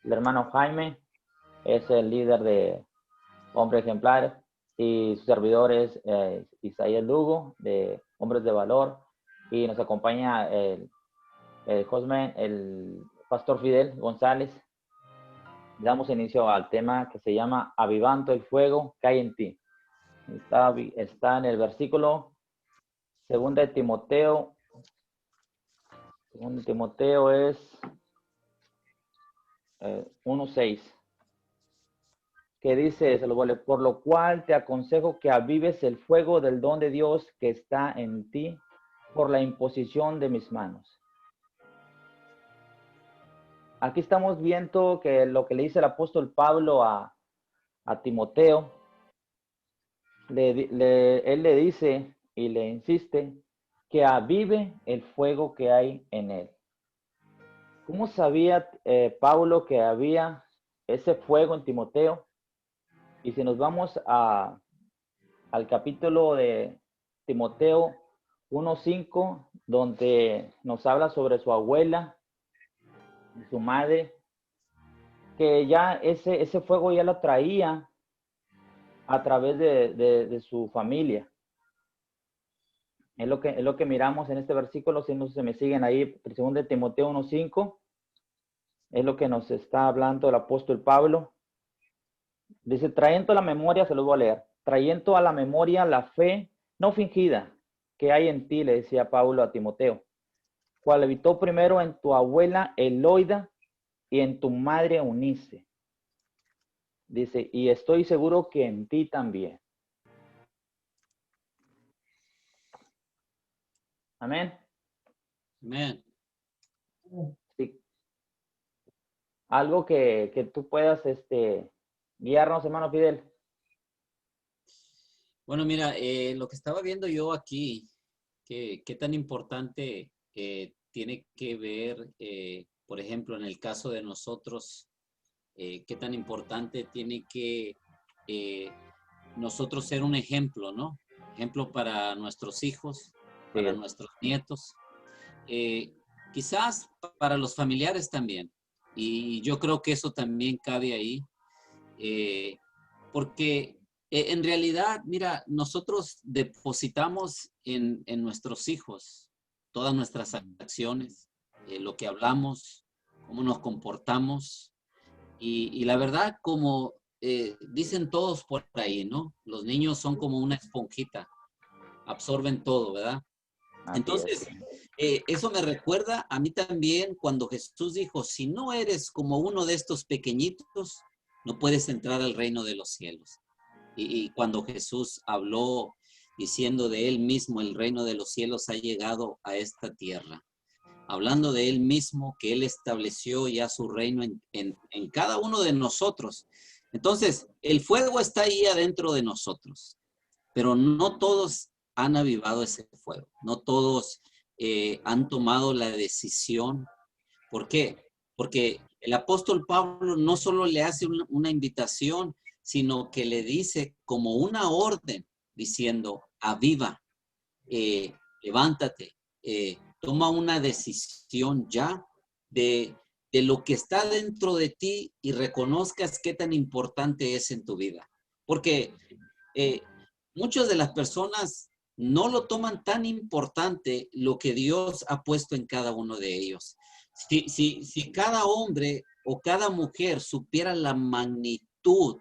El hermano Jaime es el líder de Hombres Ejemplares y su servidor es Isaías Lugo de Hombres de Valor, y nos acompaña el pastor Fidel González. Damos inicio al tema que se llama Avivando el fuego que hay en ti. Está en el versículo 2 de Timoteo. 2 de Timoteo es 1:6, que dice, por lo cual te aconsejo que avives el fuego del don de Dios que está en ti por la imposición de mis manos. Aquí estamos viendo que lo que le dice el apóstol Pablo a Timoteo, él le dice y le insiste que avive el fuego que hay en él. ¿Cómo sabía Pablo que había ese fuego en Timoteo? Y si nos vamos al capítulo de Timoteo 1:5, donde nos habla sobre su abuela y su madre, que ya ese fuego ya lo traía a través de su familia. Es lo que miramos en este versículo. Si no se me siguen ahí, 2 de Timoteo 1:5, es lo que nos está hablando el apóstol Pablo. Dice, trayendo a la memoria, se los voy a leer, trayendo a la memoria la fe no fingida que hay en ti, le decía Pablo a Timoteo, cual habitó primero en tu abuela Eloida y en tu madre Eunice. Dice, y estoy seguro que en ti también. Amén. Amén. Sí. Algo que tú puedas guiarnos, hermano Fidel. Bueno, mira, lo que estaba viendo yo aquí, qué tan importante tiene que ver, por ejemplo, en el caso de nosotros, qué tan importante tiene que nosotros ser un ejemplo, ¿no? Ejemplo para nuestros hijos, para Sí. nuestros nietos, quizás para los familiares también. Y yo creo que eso también cabe ahí, porque en realidad, mira, nosotros depositamos en nuestros hijos todas nuestras acciones, lo que hablamos, cómo nos comportamos. Y la verdad, como dicen todos por ahí, ¿no? Los niños son como una esponjita, absorben todo, ¿verdad? Así es. Entonces, eso me recuerda a mí también cuando Jesús dijo, si no eres como uno de estos pequeñitos, no puedes entrar al reino de los cielos. Y cuando Jesús habló diciendo de él mismo, el reino de los cielos ha llegado a esta tierra. Hablando de él mismo, que él estableció ya su reino en cada uno de nosotros. Entonces, el fuego está ahí adentro de nosotros, pero no todos han avivado ese fuego, no todos han tomado la decisión. ¿Por qué? Porque el apóstol Pablo no solo le hace una invitación, sino que le dice como una orden, diciendo, aviva, levántate, toma una decisión ya de lo que está dentro de ti y reconozcas qué tan importante es en tu vida. Porque muchas de las personas no lo toman tan importante lo que Dios ha puesto en cada uno de ellos. Si cada hombre o cada mujer supiera la magnitud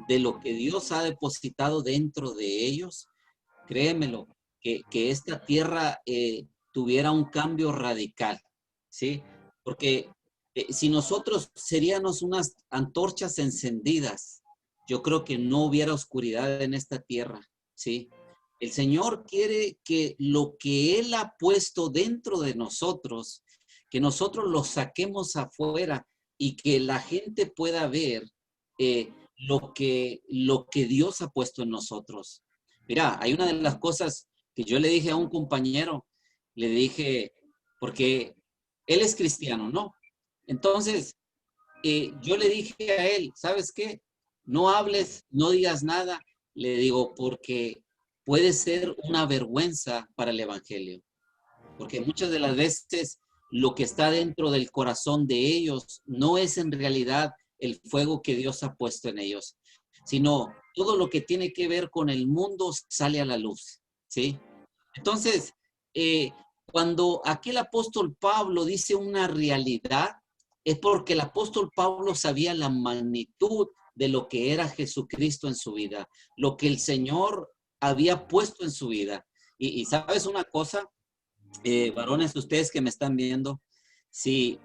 de lo que Dios ha depositado dentro de ellos, créemelo, que esta tierra tuviera un cambio radical, ¿sí? Porque si nosotros seríamos unas antorchas encendidas, yo creo que no hubiera oscuridad en esta tierra, ¿sí? El Señor quiere que lo que Él ha puesto dentro de nosotros, que nosotros lo saquemos afuera y que la gente pueda ver lo que Dios ha puesto en nosotros. Mira, hay una de las cosas que yo le dije a un compañero, le dije, porque él es cristiano, ¿no? Entonces, yo le dije a él, ¿sabes qué? No hables, no digas nada, le digo, porque puede ser una vergüenza para el evangelio. Porque muchas de las veces lo que está dentro del corazón de ellos no es en realidad el fuego que Dios ha puesto en ellos, sino todo lo que tiene que ver con el mundo sale a la luz, ¿sí? Entonces, cuando aquel apóstol Pablo dice una realidad, es porque el apóstol Pablo sabía la magnitud de lo que era Jesucristo en su vida, lo que el Señor había puesto en su vida. Y ¿sabes una cosa? Varones, ustedes que me están viendo, si,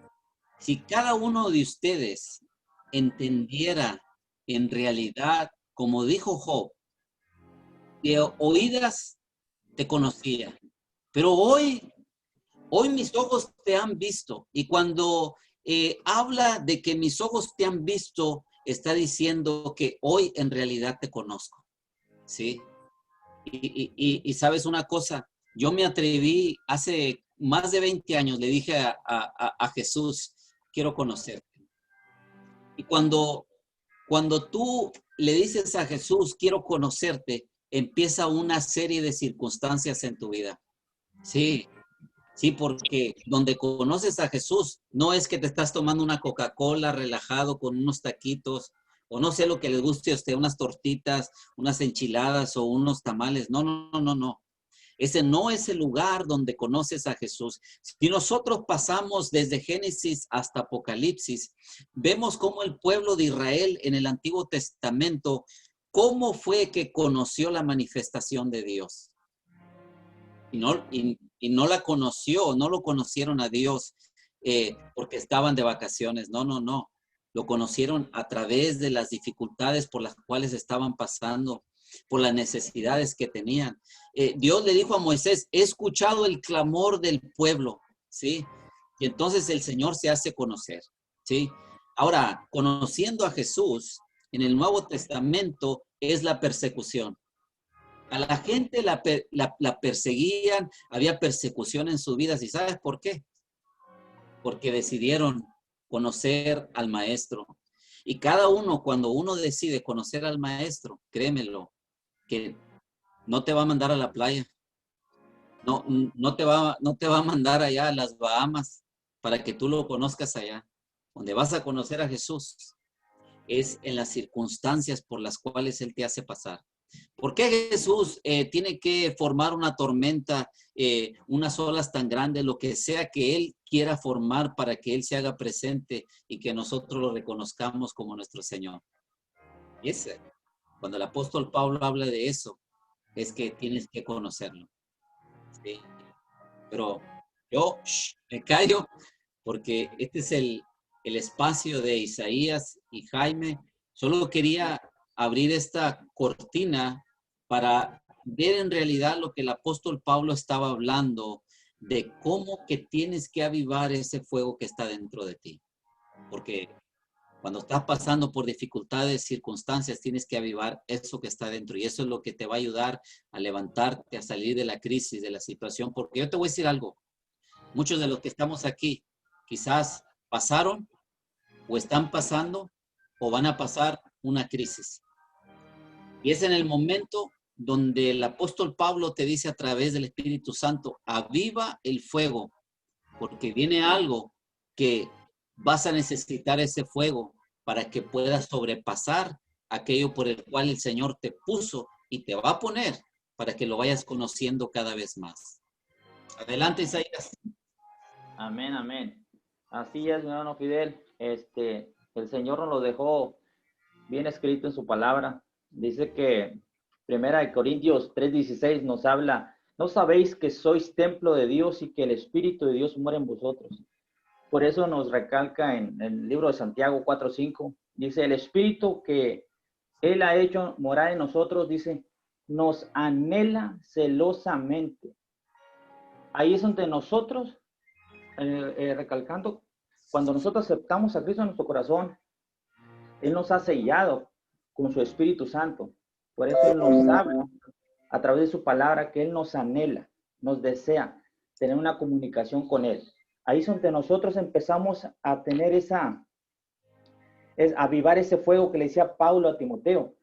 si cada uno de ustedes entendiera en realidad, como dijo Job, de oídas te conocía, pero hoy mis ojos te han visto. Y cuando habla de que mis ojos te han visto, está diciendo que hoy en realidad te conozco, ¿sí? Y sabes una cosa, yo me atreví hace más de 20 años, le dije a Jesús, quiero conocerte. Y cuando tú le dices a Jesús, quiero conocerte, empieza una serie de circunstancias en tu vida. Sí, sí, porque donde conoces a Jesús, no es que te estás tomando una Coca-Cola relajado con unos taquitos, o no sé lo que les guste a usted, unas tortitas, unas enchiladas o unos tamales. No, no, no, no. Ese no es el lugar donde conoces a Jesús. Si nosotros pasamos desde Génesis hasta Apocalipsis, vemos cómo el pueblo de Israel en el Antiguo Testamento, cómo fue que conoció la manifestación de Dios. Y no la conoció, no lo conocieron a Dios porque estaban de vacaciones. No, no, no. Lo conocieron a través de las dificultades por las cuales estaban pasando, por las necesidades que tenían. Dios le dijo a Moisés, he escuchado el clamor del pueblo, ¿sí? Y entonces el Señor se hace conocer, ¿sí? Ahora, conociendo a Jesús, en el Nuevo Testamento es la persecución. A la gente la perseguían, había persecución en sus vidas. ¿Y sabes por qué? Porque decidieron conocer al maestro. Y cada uno, cuando uno decide conocer al maestro, créemelo, que no te va a mandar a la playa, no te va a mandar allá a las Bahamas para que tú lo conozcas allá. Donde vas a conocer a Jesús es en las circunstancias por las cuales Él te hace pasar. ¿Por qué Jesús tiene que formar una tormenta, unas olas tan grandes, lo que sea que Él quiera formar para que Él se haga presente y que nosotros lo reconozcamos como nuestro Señor? Y ese, cuando el apóstol Pablo habla de eso, es que tienes que conocerlo, ¿sí? Pero yo me callo porque este es el espacio de Isaías y Jaime. Solo quería abrir esta cortina para ver en realidad lo que el apóstol Pablo estaba hablando de cómo que tienes que avivar ese fuego que está dentro de ti. Porque cuando estás pasando por dificultades, circunstancias, tienes que avivar eso que está dentro. Y eso es lo que te va a ayudar a levantarte, a salir de la crisis, de la situación. Porque yo te voy a decir algo. Muchos de los que estamos aquí quizás pasaron o están pasando o van a pasar una crisis. Y es en el momento donde el apóstol Pablo te dice a través del Espíritu Santo, aviva el fuego, porque viene algo que vas a necesitar ese fuego para que puedas sobrepasar aquello por el cual el Señor te puso y te va a poner para que lo vayas conociendo cada vez más. Adelante, Isaías. Amén, amén. Así es, mi hermano Fidel. El Señor nos lo dejó bien escrito en su palabra. Dice que 1 Corintios 3:16 nos habla, ¿no sabéis que sois templo de Dios y que el Espíritu de Dios mora en vosotros? Por eso nos recalca en el libro de Santiago 4:5, dice, el Espíritu que Él ha hecho morar en nosotros, dice, nos anhela celosamente. Ahí es donde nosotros, recalcando, cuando nosotros aceptamos a Cristo en nuestro corazón, Él nos ha sellado con su Espíritu Santo. Por eso Él nos habla a través de su palabra que Él nos anhela, nos desea tener una comunicación con Él. Ahí es donde nosotros empezamos a tener avivar ese fuego que le decía Pablo a Timoteo.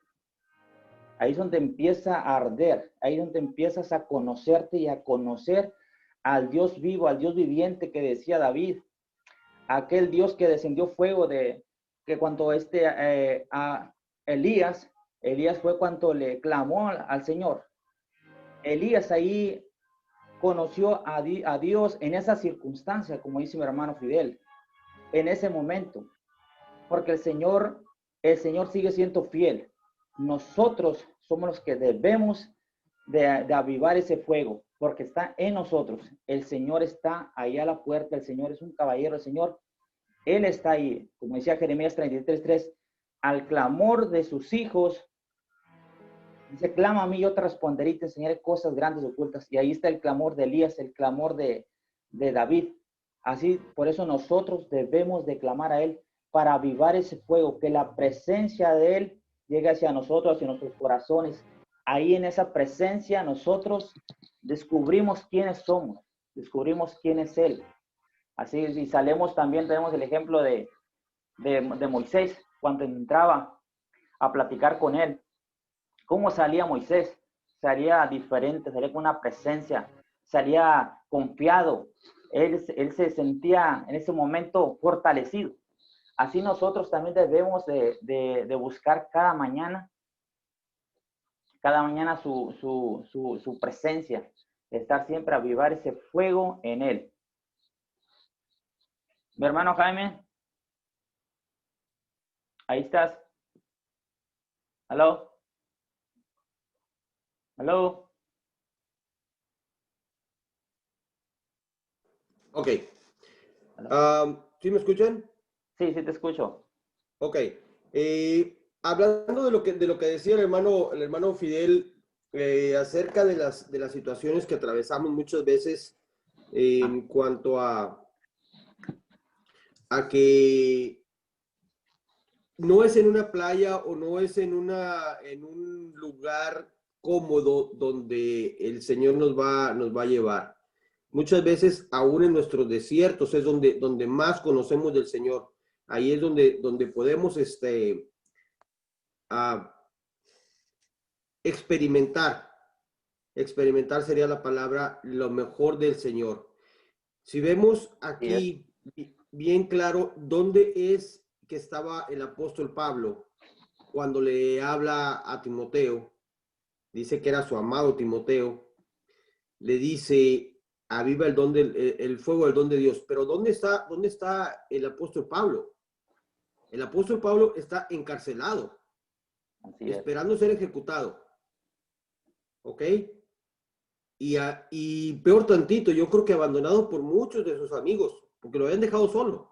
Ahí es donde empieza a arder, ahí es donde empiezas a conocerte y a conocer al Dios vivo, al Dios viviente que decía David, aquel Dios que descendió fuego que cuando a Elías fue cuando le clamó al Señor. Elías ahí conoció a Dios en esa circunstancia, como dice mi hermano Fidel, en ese momento, porque el Señor sigue siendo fiel. Nosotros somos los que debemos de avivar ese fuego, porque está en nosotros. El Señor está ahí a la puerta, el Señor es un caballero, el Señor, Él está ahí, como decía Jeremías 33:3, al clamor de sus hijos, dice, clama a mí, yo te responderé y te enseñaré cosas grandes ocultas. Y ahí está el clamor de Elías, el clamor de David. Así, por eso nosotros debemos de clamar a Él para avivar ese fuego, que la presencia de Él llegue hacia nosotros, hacia nuestros corazones. Ahí en esa presencia nosotros descubrimos quiénes somos, descubrimos quién es Él. Así, si salemos también, tenemos el ejemplo de Moisés, cuando entraba a platicar con Él. ¿Cómo salía Moisés? Salía diferente, salía con una presencia, salía confiado. Él se sentía en ese momento fortalecido. Así nosotros también debemos de buscar cada mañana su presencia, estar siempre a avivar ese fuego en Él. Mi hermano Jaime, ahí estás. ¿Aló? ¿Aló? Ok. ¿Sí me escuchan? Sí, sí te escucho. Ok. Hablando de lo que decía el hermano Fidel acerca de las situaciones que atravesamos muchas veces en cuanto a que no es en una playa o no es en un lugar cómodo donde el Señor nos va a llevar. Muchas veces, aún en nuestros desiertos, es donde más conocemos del Señor. Ahí es donde podemos experimentar. Experimentar sería la palabra, lo mejor del Señor. Si vemos aquí bien claro dónde es que estaba el apóstol Pablo cuando le habla a Timoteo, dice que era su amado Timoteo, le dice, aviva el fuego del don de Dios. Pero ¿dónde está el apóstol Pablo? El apóstol Pablo está encarcelado, esperando ser ejecutado. ¿Ok? Y peor tantito, yo creo que abandonado por muchos de sus amigos, porque lo habían dejado solo.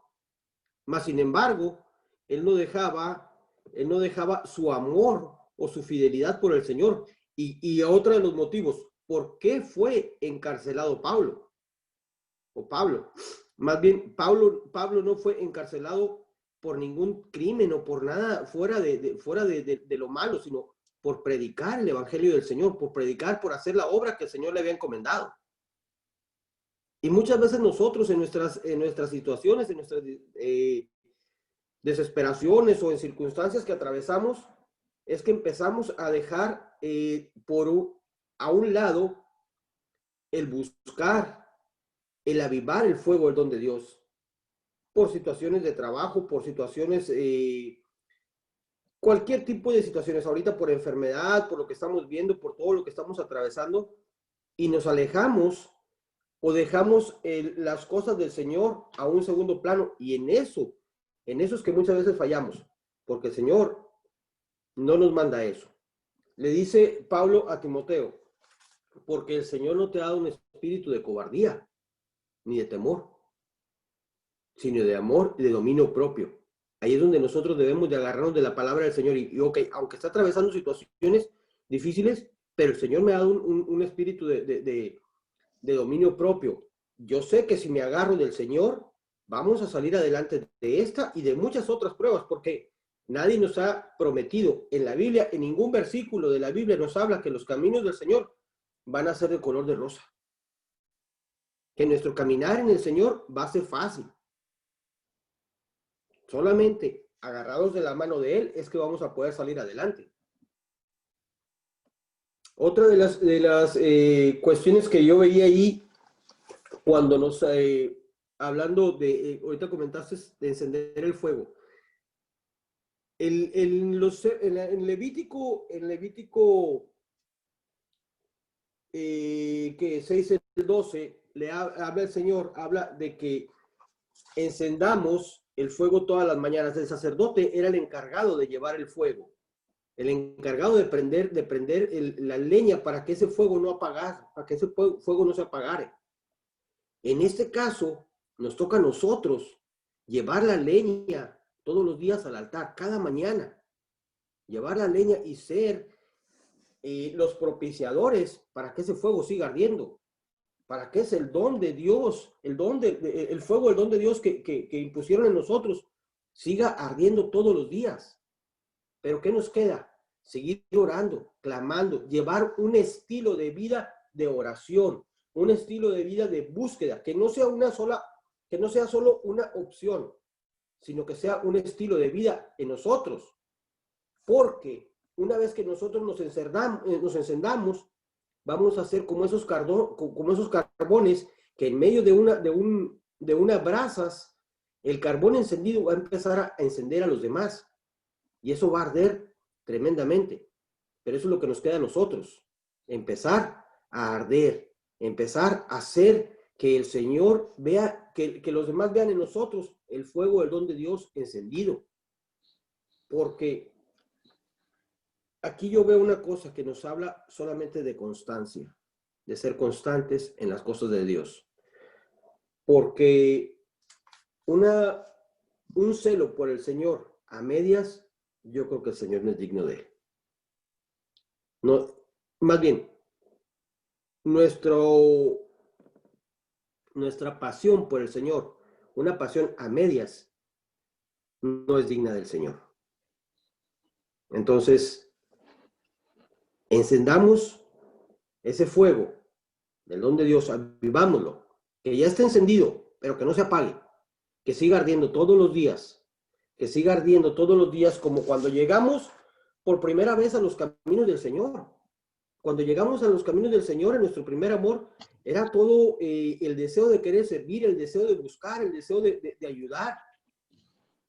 Mas, sin embargo, él no dejaba su amor o su fidelidad por el Señor. Y otro de los motivos, ¿por qué fue encarcelado Pablo? O Pablo. Más bien, Pablo no fue encarcelado por ningún crimen o por nada fuera de lo malo, sino por predicar el evangelio del Señor, por predicar, por hacer la obra que el Señor le había encomendado. Y muchas veces nosotros en nuestras situaciones, en nuestras desesperaciones o en circunstancias que atravesamos, es que empezamos a dejar a un lado el buscar, el avivar el fuego del don de Dios, por situaciones de trabajo, por situaciones, cualquier tipo de situaciones, ahorita por enfermedad, por lo que estamos viendo, por todo lo que estamos atravesando, y nos alejamos o dejamos las cosas del Señor a un segundo plano, y en eso es que muchas veces fallamos, porque el Señor no nos manda eso. Le dice Pablo a Timoteo, porque el Señor no te ha dado un espíritu de cobardía, ni de temor, sino de amor y de dominio propio. Ahí es donde nosotros debemos de agarrarnos de la palabra del Señor. Y ok, aunque está atravesando situaciones difíciles, pero el Señor me ha dado un espíritu de dominio propio. Yo sé que si me agarro del Señor, vamos a salir adelante de esta y de muchas otras pruebas, porque nadie nos ha prometido en la Biblia, en ningún versículo de la Biblia nos habla que los caminos del Señor van a ser de color de rosa. Que nuestro caminar en el Señor va a ser fácil. Solamente agarrados de la mano de Él es que vamos a poder salir adelante. Otra de las cuestiones que yo veía ahí cuando nos, hablando de, ahorita comentaste de encender el fuego. En Levítico que 6 el 12, habla el Señor, habla de que encendamos el fuego todas las mañanas. El sacerdote era el encargado de llevar el fuego, el encargado de prender la leña para que ese fuego no apagara, para que ese fuego no se apagara. En este caso, nos toca a nosotros llevar la leña todos los días al altar, cada mañana. Llevar la leña y ser los propiciadores para que ese fuego siga ardiendo. Para que es el don de Dios, el fuego, el don de Dios que impusieron en nosotros, siga ardiendo todos los días. Pero ¿qué nos queda? Seguir orando, clamando, llevar un estilo de vida de oración, un estilo de vida de búsqueda, que no sea solo una opción, sino que sea un estilo de vida en nosotros. Porque una vez que nosotros nos encendamos, vamos a ser como esos carbones que en medio de unas brasas, el carbón encendido va a empezar a encender a los demás. Y eso va a arder tremendamente. Pero eso es lo que nos queda a nosotros. Empezar a arder. Empezar a hacer que el Señor vea, que los demás vean en nosotros el fuego del don de Dios encendido. Porque aquí yo veo una cosa que nos habla solamente de constancia, de ser constantes en las cosas de Dios. Porque un celo por el Señor a medias, yo creo que el Señor no es digno de él. No, más bien, nuestra pasión por el Señor, una pasión a medias, no es digna del Señor. Entonces, encendamos ese fuego del don de Dios, avivámoslo, que ya esté encendido, pero que no se apague, que siga ardiendo todos los días, como cuando llegamos por primera vez a los caminos del Señor. Cuando llegamos a los caminos del Señor, en nuestro primer amor, era todo el deseo de querer servir, el deseo de buscar, el deseo de ayudar.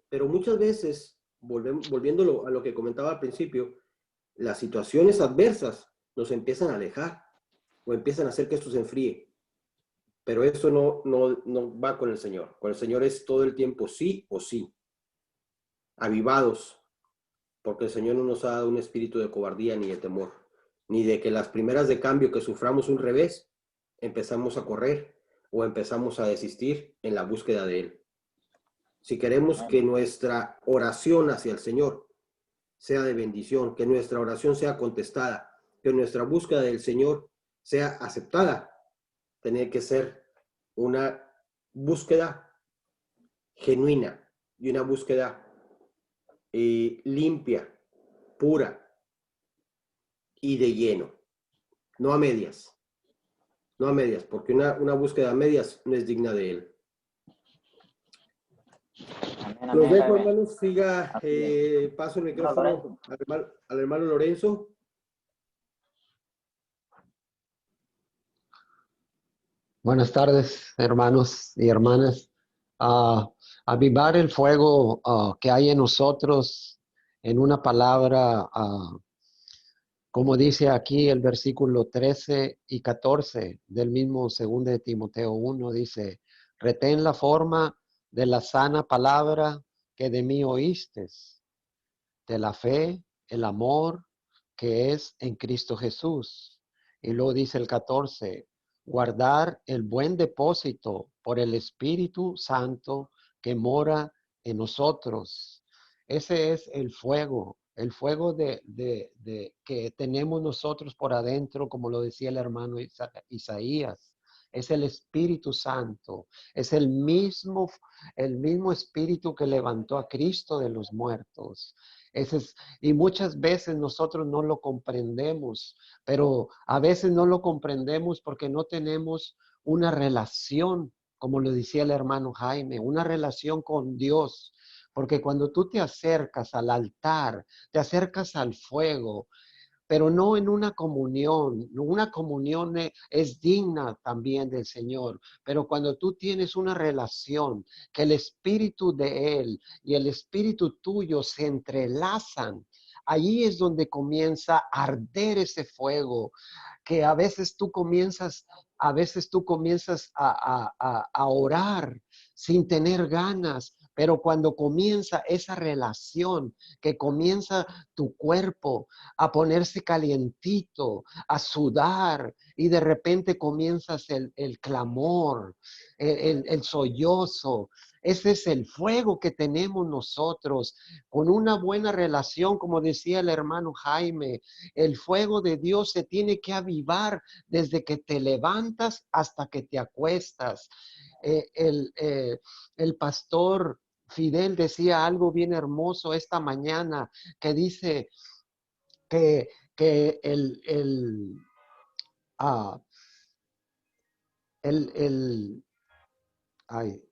Pero muchas veces, volviéndolo a lo que comentaba al principio, las situaciones adversas nos empiezan a alejar o empiezan a hacer que esto se enfríe. Pero eso no va con el Señor. Con el Señor es todo el tiempo sí o sí. Avivados, porque el Señor no nos ha dado un espíritu de cobardía ni de temor, ni de que las primeras de cambio que suframos un revés, empezamos a correr o empezamos a desistir en la búsqueda de Él. Si queremos que nuestra oración hacia el Señor sea de bendición, que nuestra oración sea contestada, que nuestra búsqueda del Señor sea aceptada, tiene que ser una búsqueda genuina y una búsqueda limpia, pura y de lleno, no a medias, porque una búsqueda a medias no es digna de Él. Amén, Los dejo, amén. hermanos, siga, paso el micrófono al hermano Lorenzo. Buenas tardes, hermanos y hermanas. Avivar el fuego que hay en nosotros, en una palabra, como dice aquí el versículo 13 y 14 del mismo 2 de Timoteo 1, dice, retén la forma de la sana palabra que de mí oíste, de la fe, el amor que es en Cristo Jesús. Y luego dice el 14, guardar el buen depósito por el Espíritu Santo que mora en nosotros. Ese es el fuego que tenemos nosotros por adentro, como lo decía el hermano Isaías. Es el Espíritu Santo, es el mismo Espíritu que levantó a Cristo de los muertos. Y muchas veces nosotros no lo comprendemos, pero a veces no lo comprendemos porque no tenemos una relación, como lo decía el hermano Jaime, una relación con Dios. Porque cuando tú te acercas al altar, te acercas al fuego, pero no en una comunión. Una comunión es digna también del Señor, pero cuando tú tienes una relación que el espíritu de Él y el espíritu tuyo se entrelazan, allí es donde comienza a arder ese fuego, que a veces tú comienzas a orar sin tener ganas, pero cuando comienza esa relación, que comienza tu cuerpo a ponerse calientito, a sudar, y de repente comienzas el clamor, el sollozo. Ese es el fuego que tenemos nosotros, con una buena relación, como decía el hermano Jaime. El fuego de Dios se tiene que avivar desde que te levantas hasta que te acuestas. Eh, el, eh, el pastor Fidel decía algo bien hermoso esta mañana, que dice que ah, el ay,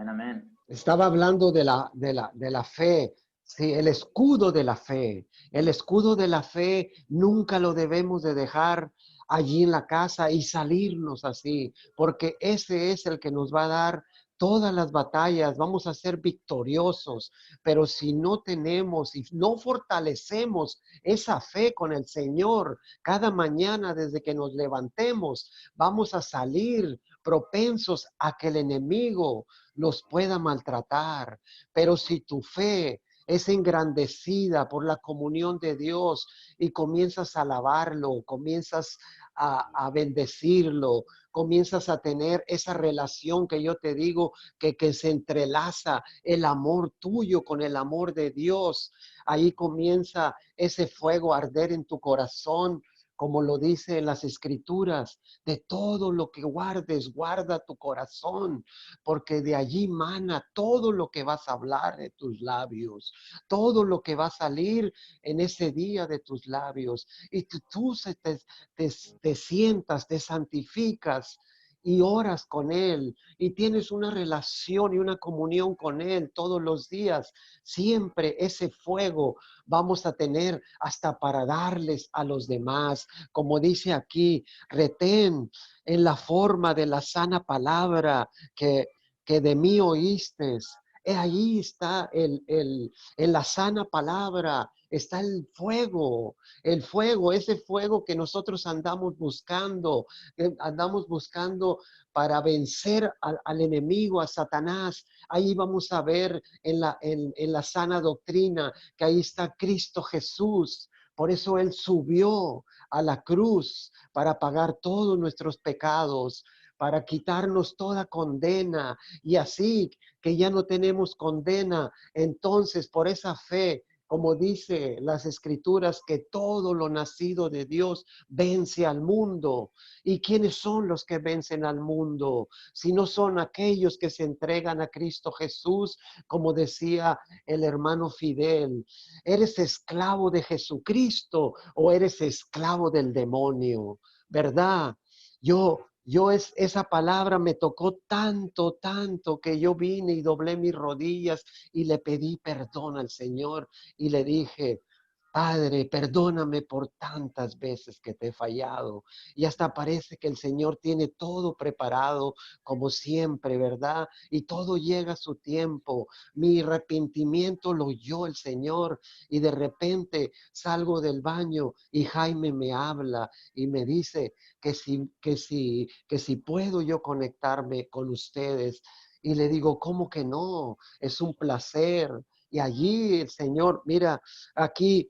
Amén, amén. estaba hablando de la fe. Sí, el escudo de la fe. El escudo de la fe nunca lo debemos de dejar allí en la casa y salirnos así, porque ese es el que nos va a dar todas las batallas. Vamos a ser victoriosos, pero si no tenemos y no fortalecemos esa fe con el Señor cada mañana desde que nos levantemos, vamos a salir propensos a que el enemigo nos pueda maltratar. Pero si tu fe es engrandecida por la comunión de Dios y comienzas a alabarlo, comienzas a bendecirlo, comienzas a tener esa relación que yo te digo que se entrelaza el amor tuyo con el amor de Dios, ahí comienza ese fuego a arder en tu corazón, como lo dice en las escrituras. De todo lo que guardes, guarda tu corazón, porque de allí mana todo lo que vas a hablar de tus labios, todo lo que va a salir en ese día de tus labios. Y tú te sientas, te santificas y oras con Él y tienes una relación y una comunión con Él todos los días. Siempre ese fuego vamos a tener hasta para darles a los demás. Como dice aquí, retén en la forma de la sana palabra que de mí oíste. Ahí está en la sana palabra, está el fuego, ese fuego que nosotros andamos buscando para vencer al enemigo, a Satanás. Ahí vamos a ver en la sana doctrina que ahí está Cristo Jesús. Por eso Él subió a la cruz para pagar todos nuestros pecados, para quitarnos toda condena, y así que ya no tenemos condena. Entonces, por esa fe, como dice las escrituras, que todo lo nacido de Dios vence al mundo. ¿Y quiénes son los que vencen al mundo? Si no son aquellos que se entregan a Cristo Jesús, como decía el hermano Fidel. ¿Eres esclavo de Jesucristo o eres esclavo del demonio? ¿Verdad? Esa palabra me tocó tanto, tanto, que yo vine y doblé mis rodillas y le pedí perdón al Señor y le dije: Padre, perdóname por tantas veces que te he fallado. Y hasta parece que el Señor tiene todo preparado, como siempre, ¿verdad? Y todo llega a su tiempo. Mi arrepentimiento lo oyó el Señor, y de repente salgo del baño y Jaime me habla y me dice que si puedo yo conectarme con ustedes. Y le digo: ¿cómo que no? Es un placer. Y allí el Señor, mira, aquí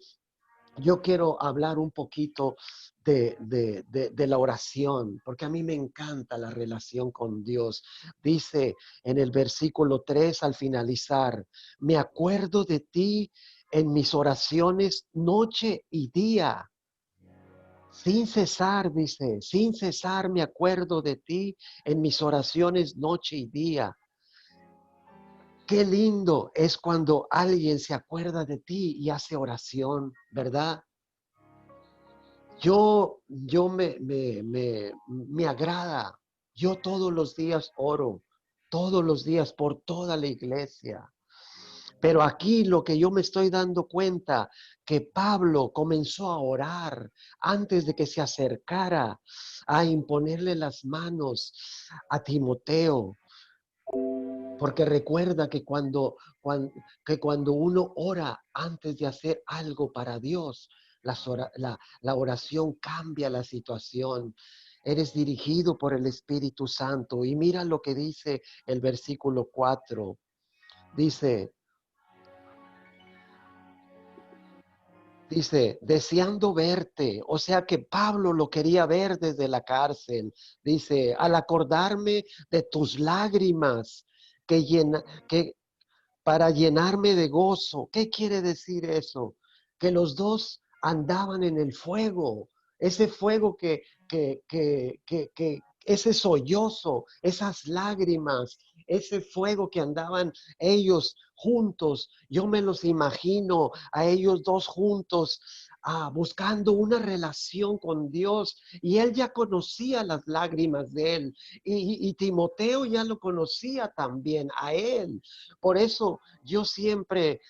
yo quiero hablar un poquito de la oración, porque a mí me encanta la relación con Dios. Dice en el versículo 3 al finalizar: me acuerdo de ti en mis oraciones noche y día. Sin cesar, dice, sin cesar me acuerdo de ti en mis oraciones noche y día. Qué lindo es cuando alguien se acuerda de ti y hace oración, ¿verdad? Me agrada. Yo todos los días oro, todos los días por toda la iglesia. Pero aquí lo que yo me estoy dando cuenta, que Pablo comenzó a orar antes de que se acercara a imponerle las manos a Timoteo. Porque recuerda que cuando uno ora antes de hacer algo para Dios, la oración cambia la situación. Eres dirigido por el Espíritu Santo. Y mira lo que dice el versículo 4. Dice, deseando verte. O sea que Pablo lo quería ver desde la cárcel. Dice, al acordarme de tus lágrimas que para llenarme de gozo. ¿Qué quiere decir eso? Que los dos andaban en el fuego. Ese fuego ese sollozo, esas lágrimas, ese fuego que andaban ellos juntos. Yo me los imagino a ellos dos juntos, buscando una relación con Dios. Y él ya conocía las lágrimas de él. Y Timoteo ya lo conocía también a él. Por eso yo siempre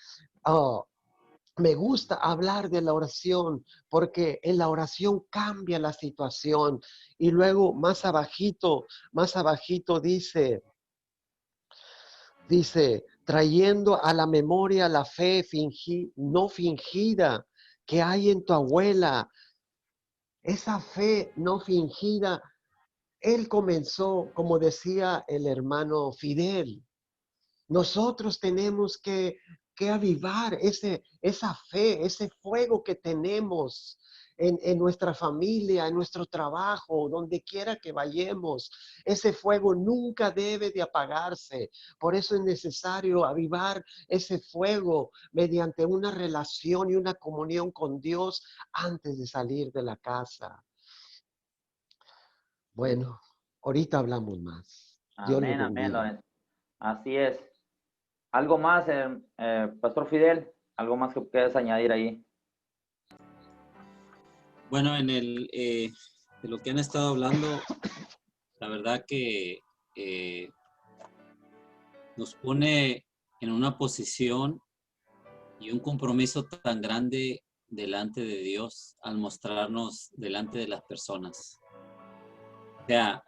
me gusta hablar de la oración, porque en la oración cambia la situación. Y luego más abajito dice, trayendo a la memoria la fe no fingida que hay en tu abuela. Esa fe no fingida, él comenzó, como decía el hermano Fidel. Nosotros tenemos que avivar esa fe, ese fuego que tenemos en nuestra familia, en nuestro trabajo, donde quiera que vayamos. Ese fuego nunca debe de apagarse. Por eso es necesario avivar ese fuego mediante una relación y una comunión con Dios antes de salir de la casa. Bueno, ahorita hablamos más. Dios les Amén, amén, bendiga. Lorenzo. Así es. ¿Algo más, Pastor Fidel? ¿Algo más que quieras añadir ahí? Bueno, de lo que han estado hablando, la verdad que nos pone en una posición y un compromiso tan grande delante de Dios al mostrarnos delante de las personas. O sea,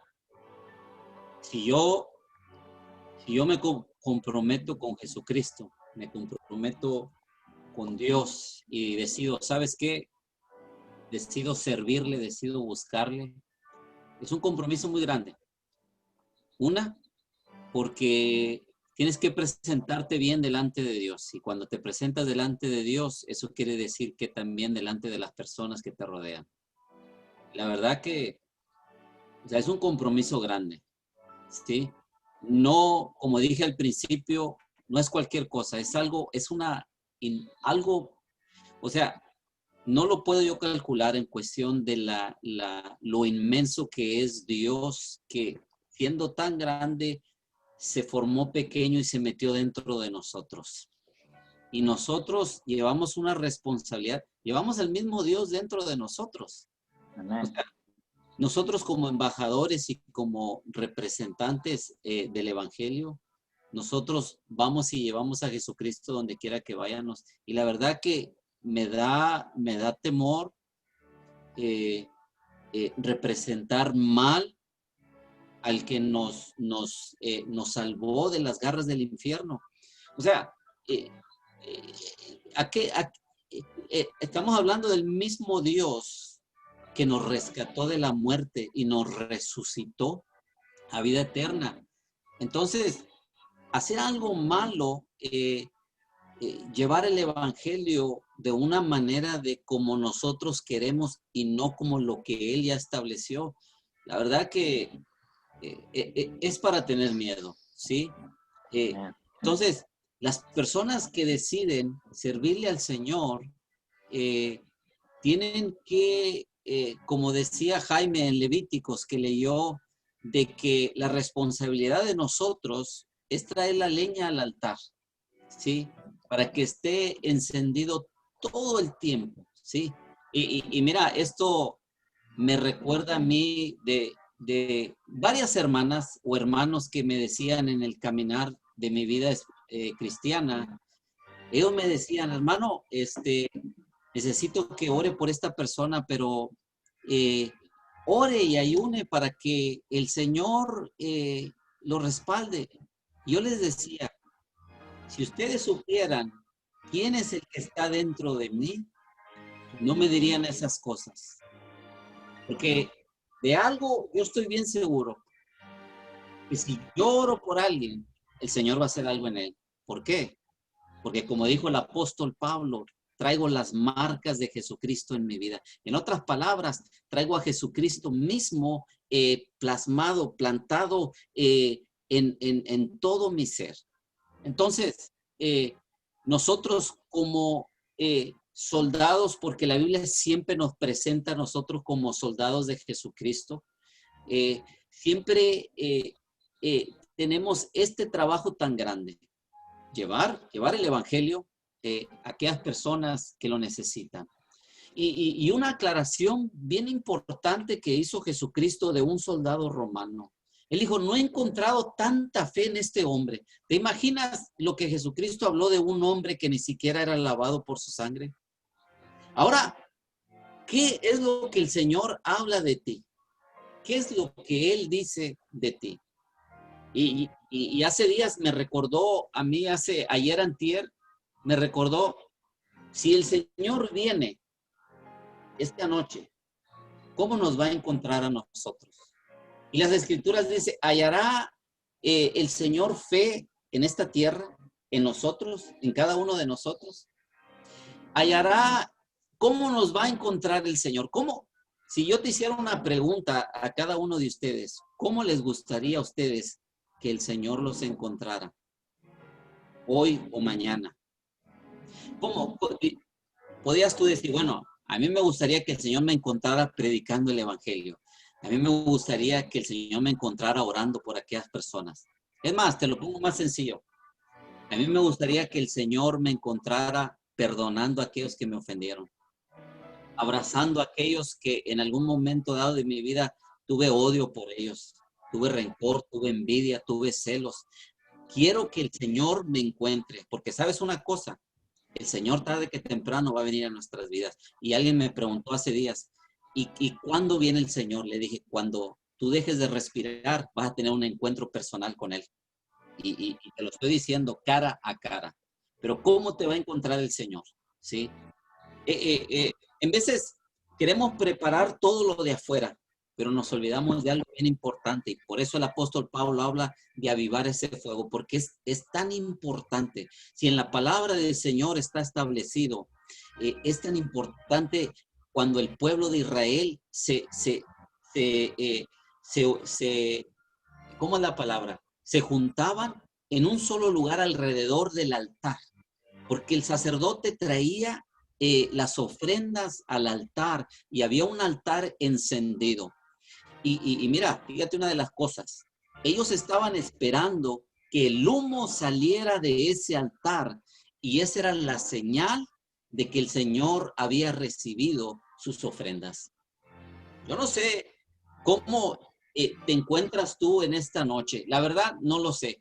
si yo me comprometo con Jesucristo, me comprometo con Dios y decido, ¿sabes qué? Decido servirle, decido buscarle. Es un compromiso muy grande. Una, porque tienes que presentarte bien delante de Dios. Y cuando te presentas delante de Dios, eso quiere decir que también delante de las personas que te rodean. La verdad que, o sea, es un compromiso grande, ¿sí? No, como dije al principio, no es cualquier cosa, es algo, o sea, no lo puedo yo calcular en cuestión de lo inmenso que es Dios, que siendo tan grande, se formó pequeño y se metió dentro de nosotros. Y nosotros llevamos una responsabilidad, llevamos el mismo Dios dentro de nosotros. Amén. O sea, nosotros como embajadores y como representantes del Evangelio, nosotros vamos y llevamos a Jesucristo donde quiera que vayamos. Y la verdad que me da temor representar mal al que nos salvó de las garras del infierno. O sea, estamos hablando del mismo Dios que nos rescató de la muerte y nos resucitó a vida eterna. Entonces, hacer algo malo, llevar el evangelio de una manera de como nosotros queremos y no como lo que Él ya estableció, la verdad que es para tener miedo, ¿sí? Entonces, las personas que deciden servirle al Señor tienen que, como decía Jaime en Levíticos, que leyó, de que la responsabilidad de nosotros es traer la leña al altar, ¿sí? Para que esté encendido todo el tiempo, ¿sí? Y mira, esto me recuerda a mí de varias hermanas o hermanos que me decían en el caminar de mi vida cristiana, Ellos me decían, hermano, necesito que ore por esta persona, pero ore y ayune para que el Señor lo respalde. Yo les decía, si ustedes supieran quién es el que está dentro de mí, no me dirían esas cosas. Porque de algo yo estoy bien seguro, que si yo oro por alguien, el Señor va a hacer algo en él. ¿Por qué? Porque como dijo el apóstol Pablo, traigo las marcas de Jesucristo en mi vida. En otras palabras, traigo a Jesucristo mismo plasmado, plantado en todo mi ser. Entonces, nosotros como soldados, porque la Biblia siempre nos presenta a nosotros como soldados de Jesucristo, siempre tenemos este trabajo tan grande. Llevar el evangelio a aquellas personas que lo necesitan. Y una aclaración bien importante que hizo Jesucristo de un soldado romano. Él dijo, no he encontrado tanta fe en este hombre. ¿Te imaginas lo que Jesucristo habló de un hombre que ni siquiera era lavado por su sangre? Ahora, ¿qué es lo que el Señor habla de ti? ¿Qué es lo que Él dice de ti? Y hace días me recordó a mí, ayer antier, me recordó, si el Señor viene esta noche, ¿cómo nos va a encontrar a nosotros? Y las Escrituras dice, ¿hallará el Señor fe en esta tierra, en nosotros, en cada uno de nosotros? ¿Hallará cómo nos va a encontrar el Señor? ¿Cómo? Si yo te hiciera una pregunta a cada uno de ustedes, ¿cómo les gustaría a ustedes que el Señor los encontrara hoy o mañana? ¿Cómo podías tú decir, bueno, a mí me gustaría que el Señor me encontrara predicando el evangelio? A mí me gustaría que el Señor me encontrara orando por aquellas personas. Es más, te lo pongo más sencillo. A mí me gustaría que el Señor me encontrara perdonando a aquellos que me ofendieron, abrazando a aquellos que en algún momento dado de mi vida tuve odio por ellos, tuve rencor, tuve envidia, tuve celos. Quiero que el Señor me encuentre, porque sabes una cosa, el Señor tarde que temprano va a venir a nuestras vidas. Y alguien me preguntó hace días, ¿y cuándo viene el Señor? Le dije, cuando tú dejes de respirar, vas a tener un encuentro personal con Él. Y te lo estoy diciendo cara a cara. Pero ¿cómo te va a encontrar el Señor? ¿Sí? En veces queremos preparar todo lo de afuera, pero nos olvidamos de algo bien importante. Y por eso el apóstol Pablo habla de avivar ese fuego, porque es tan importante. Si en la palabra del Señor está establecido, es tan importante cuando el pueblo de Israel ¿cómo es la palabra? Se juntaban en un solo lugar alrededor del altar, porque el sacerdote traía las ofrendas al altar y había un altar encendido. Y mira, fíjate una de las cosas. Ellos estaban esperando que el humo saliera de ese altar y esa era la señal de que el Señor había recibido sus ofrendas. Yo no sé cómo te encuentras tú en esta noche. La verdad, no lo sé.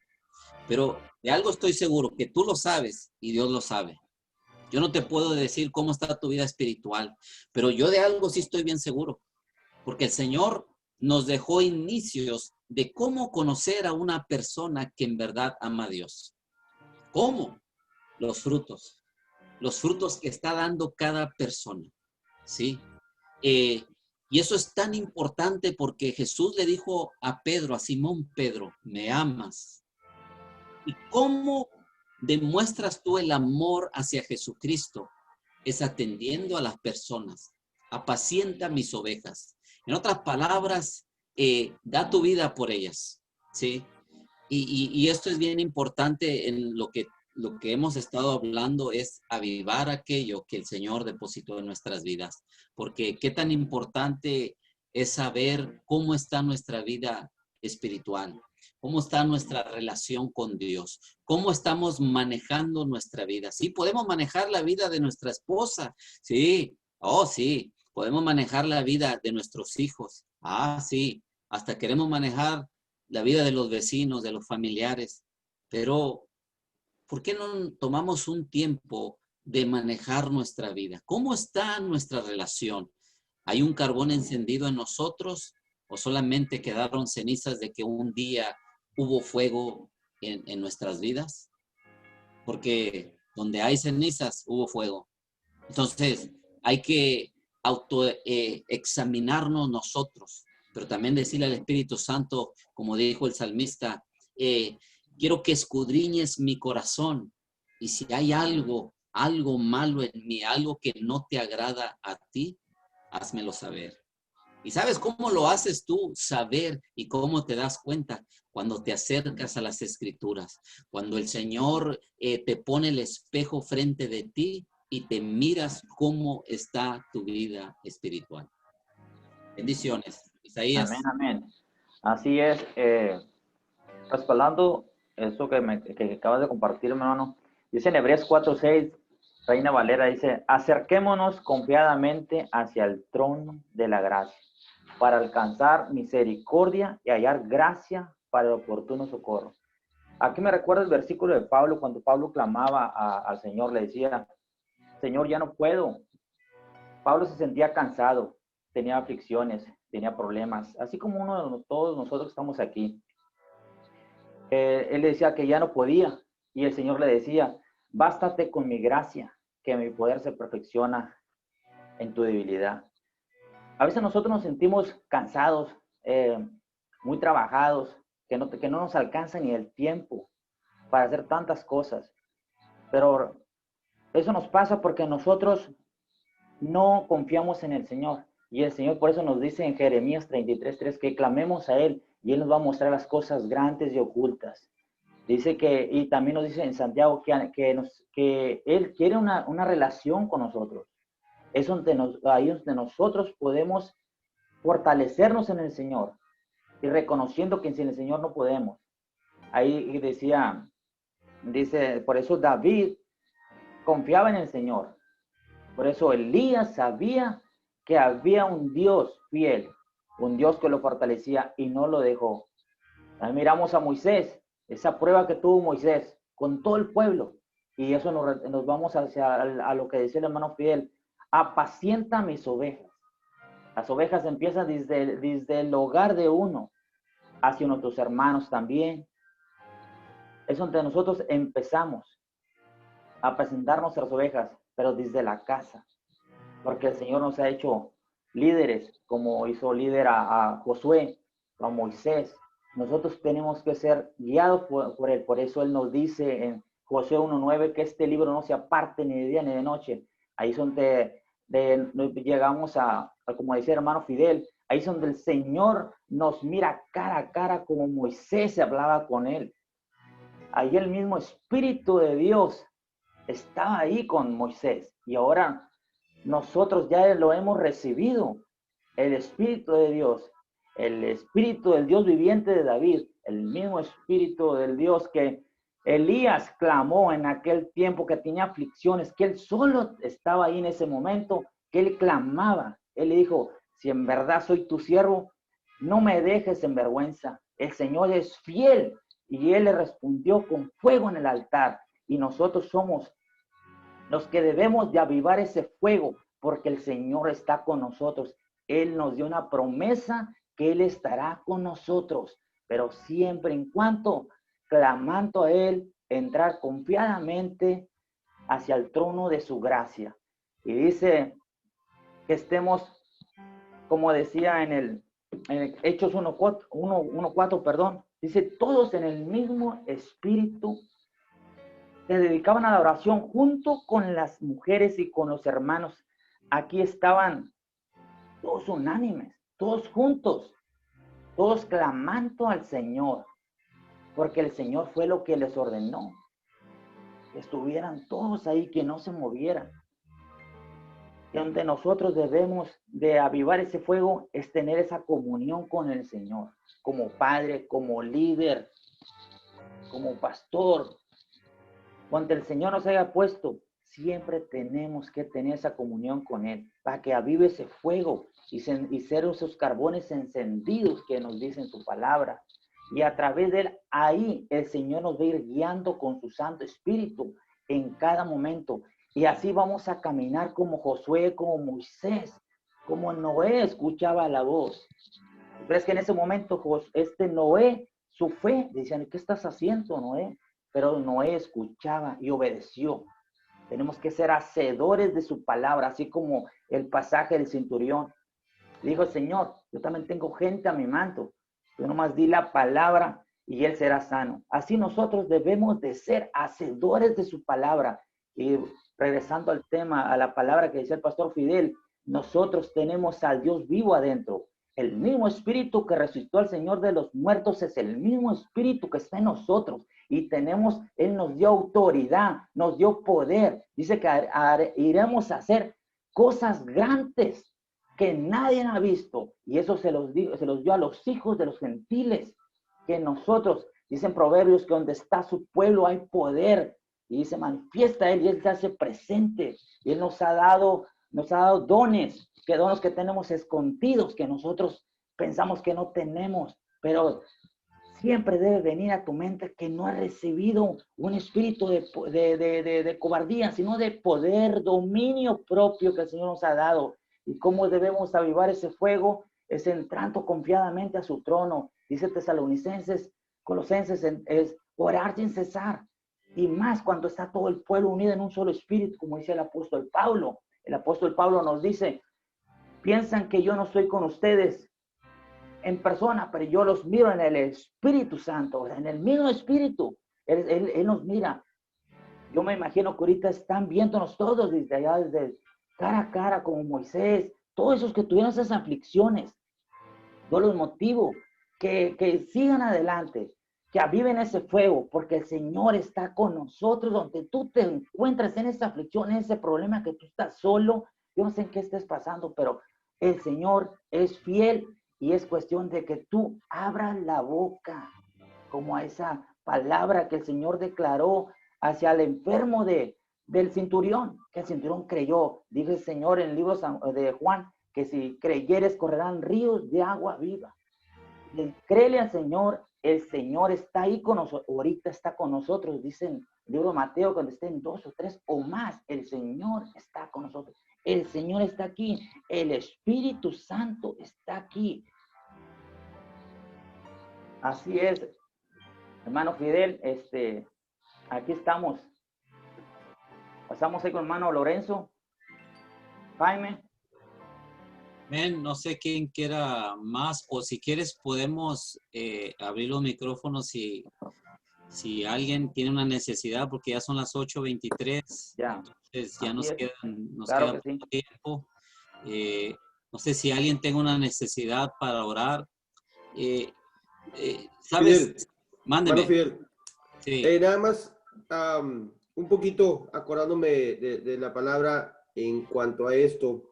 Pero de algo estoy seguro, que tú lo sabes y Dios lo sabe. Yo no te puedo decir cómo está tu vida espiritual, pero yo de algo sí estoy bien seguro, porque el Señor nos dejó inicios de cómo conocer a una persona que en verdad ama a Dios. ¿Cómo? Los frutos que está dando cada persona, ¿sí? Y eso es tan importante porque Jesús le dijo a Pedro, a Simón Pedro, ¿me amas? ¿Y cómo demuestras tú el amor hacia Jesucristo? Es atendiendo a las personas. Apacienta mis ovejas. En otras palabras, da tu vida por ellas, ¿sí? Y esto es bien importante en lo que hemos estado hablando, es avivar aquello que el Señor depositó en nuestras vidas. Porque qué tan importante es saber cómo está nuestra vida espiritual, cómo está nuestra relación con Dios, cómo estamos manejando nuestra vida. Sí, podemos manejar la vida de nuestra esposa, sí, oh sí, podemos manejar la vida de nuestros hijos, sí, hasta queremos manejar la vida de los vecinos, de los familiares, pero ¿por qué no tomamos un tiempo de manejar nuestra vida? ¿Cómo está nuestra relación? ¿Hay un carbón encendido en nosotros o solamente quedaron cenizas de que un día hubo fuego en nuestras vidas? Porque donde hay cenizas, hubo fuego. Entonces, hay que examinarnos nosotros, pero también decirle al Espíritu Santo, como dijo el salmista, quiero que escudriñes mi corazón y si hay algo malo en mí, algo que no te agrada a ti, házmelo saber. ¿Y sabes cómo lo haces tú saber y cómo te das cuenta? Cuando te acercas a las Escrituras, cuando el Señor te pone el espejo frente de ti y te miras cómo está tu vida espiritual. Bendiciones. Isaías. Amén, amén. Así es. Respaldando eso que acabas de compartir, hermano, dice en Hebreos 4:6, Reina Valera dice, acerquémonos confiadamente hacia el trono de la gracia, para alcanzar misericordia y hallar gracia para el oportuno socorro. Aquí me recuerda el versículo de Pablo, cuando Pablo clamaba al Señor, le decía, Señor, ya no puedo. Pablo se sentía cansado, tenía aflicciones, tenía problemas, así como todos nosotros estamos aquí. Él decía que ya no podía y el Señor le decía, bástate con mi gracia, que mi poder se perfecciona en tu debilidad. A veces nosotros nos sentimos cansados, muy trabajados, que no nos alcanza ni el tiempo para hacer tantas cosas. Pero eso nos pasa porque nosotros no confiamos en el Señor. Y el Señor por eso nos dice en Jeremías 33:3 que clamemos a Él y Él nos va a mostrar las cosas grandes y ocultas. Dice que, y también nos dice en Santiago que Él quiere una relación con nosotros. Es ahí donde nosotros podemos fortalecernos en el Señor y reconociendo que sin el Señor no podemos. Ahí dice, por eso David confiaba en el Señor. Por eso Elías sabía que había un Dios fiel, un Dios que lo fortalecía y no lo dejó. Ahí miramos a Moisés, esa prueba que tuvo Moisés con todo el pueblo. Y eso nos vamos a lo que decía el hermano Fidel, apacienta mis ovejas. Las ovejas empiezan desde el hogar de uno, hacia nuestros hermanos también. Es donde nosotros empezamos a presentar nuestras ovejas, pero desde la casa. Porque el Señor nos ha hecho líderes, como hizo líder a Josué, a Moisés. Nosotros tenemos que ser guiados por Él. Por eso Él nos dice en Josué 1:9 que este libro no se aparte ni de día ni de noche. Ahí es donde llegamos como decía el hermano Fidel, ahí es donde el Señor nos mira cara a cara como Moisés se hablaba con Él. Ahí el mismo Espíritu de Dios estaba ahí con Moisés. Y ahora nosotros ya lo hemos recibido. El Espíritu de Dios, el Espíritu del Dios viviente de David, el mismo Espíritu del Dios que Elías clamó en aquel tiempo que tenía aflicciones, que él solo estaba ahí en ese momento, que él clamaba. Él le dijo, si en verdad soy tu siervo, no me dejes en vergüenza. El Señor es fiel. Y él le respondió con fuego en el altar. Y nosotros somos los que debemos de avivar ese fuego, porque el Señor está con nosotros. Él nos dio una promesa que Él estará con nosotros, pero siempre en cuanto clamando a Él, entrar confiadamente hacia el trono de su gracia. Y dice que estemos, como decía en Hechos 1:4, perdón, dice, todos en el mismo espíritu se dedicaban a la oración junto con las mujeres y con los hermanos. Aquí estaban todos unánimes, todos juntos, todos clamando al Señor, porque el Señor fue lo que les ordenó, que estuvieran todos ahí, que no se movieran. Y donde nosotros debemos de avivar ese fuego es tener esa comunión con el Señor, como padre, como líder, como pastor. Cuando el Señor nos haya puesto, siempre tenemos que tener esa comunión con Él, para que avive ese fuego y ser esos carbones encendidos que nos dicen su palabra. Y a través de Él ahí el Señor nos va a ir guiando con su Santo Espíritu en cada momento. Y así vamos a caminar como Josué, como Moisés, como Noé escuchaba la voz. Pero es que en ese momento Noé, su fe, decían, ¿qué estás haciendo, Noé? Pero Noé escuchaba y obedeció. Tenemos que ser hacedores de su palabra, así como el pasaje del centurión. Dijo, Señor, yo también tengo gente a mi mando. Yo nomás di la palabra y él será sano. Así nosotros debemos de ser hacedores de su palabra. Y regresando al tema, a la palabra que decía el pastor Fidel, nosotros tenemos al Dios vivo adentro. El mismo espíritu que resucitó al Señor de los muertos es el mismo espíritu que está en nosotros. Y Él nos dio autoridad, nos dio poder. Dice que iremos a hacer cosas grandes que nadie ha visto. Y eso se los dio a los hijos de los gentiles. Que nosotros, dicen Proverbios, que donde está su pueblo hay poder. Y se manifiesta Él y Él se hace presente. Y Él nos ha dado dones, dones que tenemos escondidos, que nosotros pensamos que no tenemos. Pero siempre debe venir a tu mente que no has recibido un espíritu de cobardía, sino de poder, dominio propio que el Señor nos ha dado. Y cómo debemos avivar ese fuego es entrando confiadamente a su trono. Dice Tesalonicenses, Colosenses, es orar sin cesar. Y más cuando está todo el pueblo unido en un solo espíritu, como dice el apóstol Pablo. El apóstol Pablo nos dice, piensan que yo no estoy con ustedes en persona, pero yo los miro en el Espíritu Santo, en el mismo Espíritu. Él nos mira. Yo me imagino que ahorita están viéndonos todos desde allá, desde cara a cara, como Moisés, todos esos que tuvieron esas aflicciones. Yo los motivo que sigan adelante, que aviven ese fuego, porque el Señor está con nosotros, donde tú te encuentres en esa aflicción, en ese problema que tú estás solo. Yo no sé en qué estés pasando, pero el Señor es fiel y es cuestión de que tú abras la boca, como a esa palabra que el Señor declaró hacia el enfermo del centurión, que el centurión creyó. Dice el Señor en el libro de Juan, que si creyeres correrán ríos de agua viva. Créele al Señor, el Señor está ahí con nosotros, ahorita está con nosotros, dice en el libro de Mateo, cuando estén 2 o 3 o más, el Señor está con nosotros, el Señor está aquí, el Espíritu Santo está aquí. Así es, hermano Fidel, aquí estamos. Pasamos ahí con hermano Lorenzo, Jaime. No sé quién quiera más, o si quieres podemos abrir los micrófonos si alguien tiene una necesidad, porque ya son las 8:23. Ya. Entonces ya nos queda Claro poco tiempo. No sé si alguien tenga una necesidad para orar. ¿Sabes? Fidel, Mándeme. Fidel. Sí. Nada más un poquito acordándome de la palabra en cuanto a esto.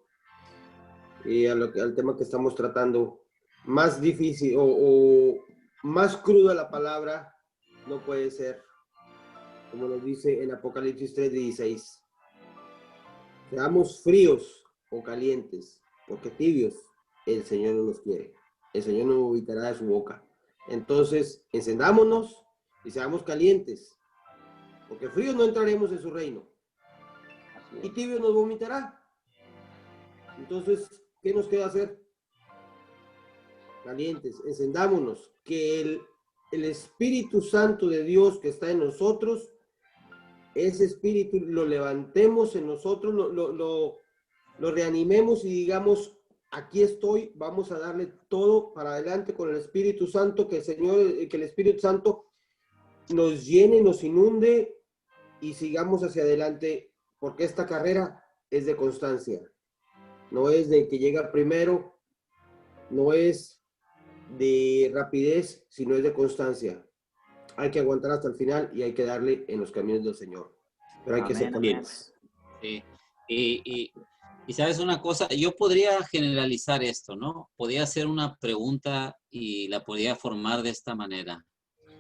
Y al tema que estamos tratando, más difícil o más cruda la palabra no puede ser, como nos dice en Apocalipsis 3:16. Seamos fríos o calientes, porque tibios el Señor no nos quiere. El Señor nos vomitará de su boca. Entonces, encendámonos y seamos calientes, porque fríos no entraremos en su reino. Y tibios nos vomitará. Entonces, ¿qué nos queda hacer? Calientes, encendámonos, que el Espíritu Santo de Dios que está en nosotros, ese Espíritu lo levantemos en nosotros, lo reanimemos y digamos, aquí estoy, vamos a darle todo para adelante con el Espíritu Santo, que el Espíritu Santo nos llene, nos inunde y sigamos hacia adelante, porque esta carrera es de constancia. No es de que llega primero, no es de rapidez, sino es de constancia. Hay que aguantar hasta el final y hay que darle en los caminos del Señor. Pero hay que ser calientes. Sí. Y sabes una cosa, yo podría generalizar esto, ¿no? Podría hacer una pregunta y la podría formar de esta manera.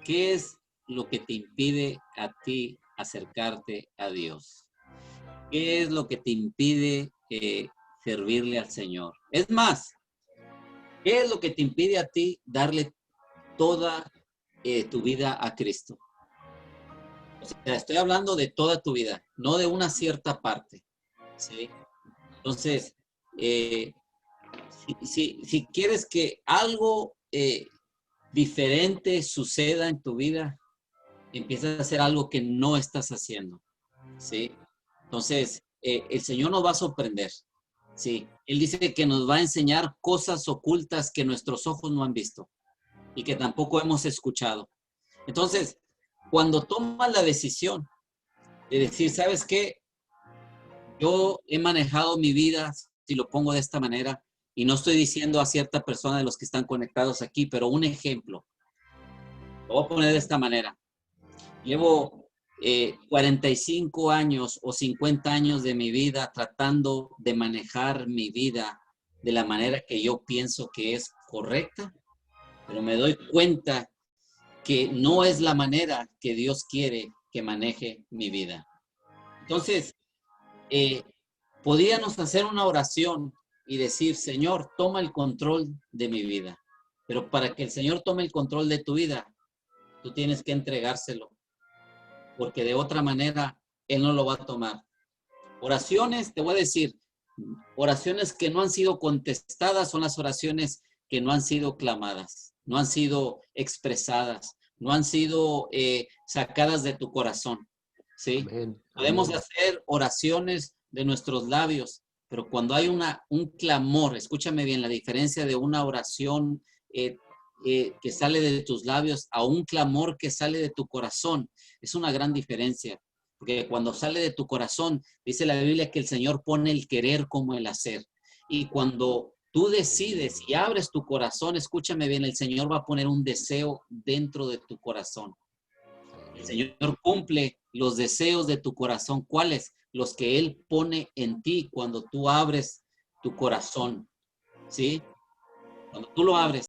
¿Qué es lo que te impide a ti acercarte a Dios? ¿Qué es lo que te impide servirle al Señor? Es más, ¿qué es lo que te impide a ti darle toda tu vida a Cristo. O sea, estoy hablando de toda tu vida, no de una cierta parte, ¿sí? Entonces, si quieres que algo diferente suceda en tu vida, empieza a hacer algo que no estás haciendo, ¿sí? Entonces, el Señor nos va a sorprender, ¿sí? Él dice que nos va a enseñar cosas ocultas que nuestros ojos no han visto y que tampoco hemos escuchado. Entonces, cuando tomas la decisión de decir, ¿sabes qué? Yo he manejado mi vida, si lo pongo de esta manera, y no estoy diciendo a cierta persona de los que están conectados aquí, pero un ejemplo. Lo voy a poner de esta manera. Llevo 45 años o 50 años de mi vida tratando de manejar mi vida de la manera que yo pienso que es correcta, pero me doy cuenta que no es la manera que Dios quiere que maneje mi vida. Entonces, podríamos hacer una oración y decir, Señor, toma el control de mi vida. Pero para que el Señor tome el control de tu vida, tú tienes que entregárselo, porque de otra manera Él no lo va a tomar. Oraciones, te voy a decir, oraciones que no han sido contestadas son las oraciones que no han sido clamadas, no han sido expresadas, no han sido sacadas de tu corazón, ¿sí? Amén. Podemos Amén. hacer oraciones de nuestros labios, pero cuando hay un clamor, escúchame bien, la diferencia de una oración que sale de tus labios a un clamor que sale de tu corazón, es una gran diferencia. Porque cuando sale de tu corazón, dice la Biblia que el Señor pone el querer como el hacer. Y cuando tú decides y abres tu corazón, escúchame bien, el Señor va a poner un deseo dentro de tu corazón. El Señor cumple los deseos de tu corazón. ¿Cuáles? Los que Él pone en ti cuando tú abres tu corazón. ¿Sí? Cuando tú lo abres.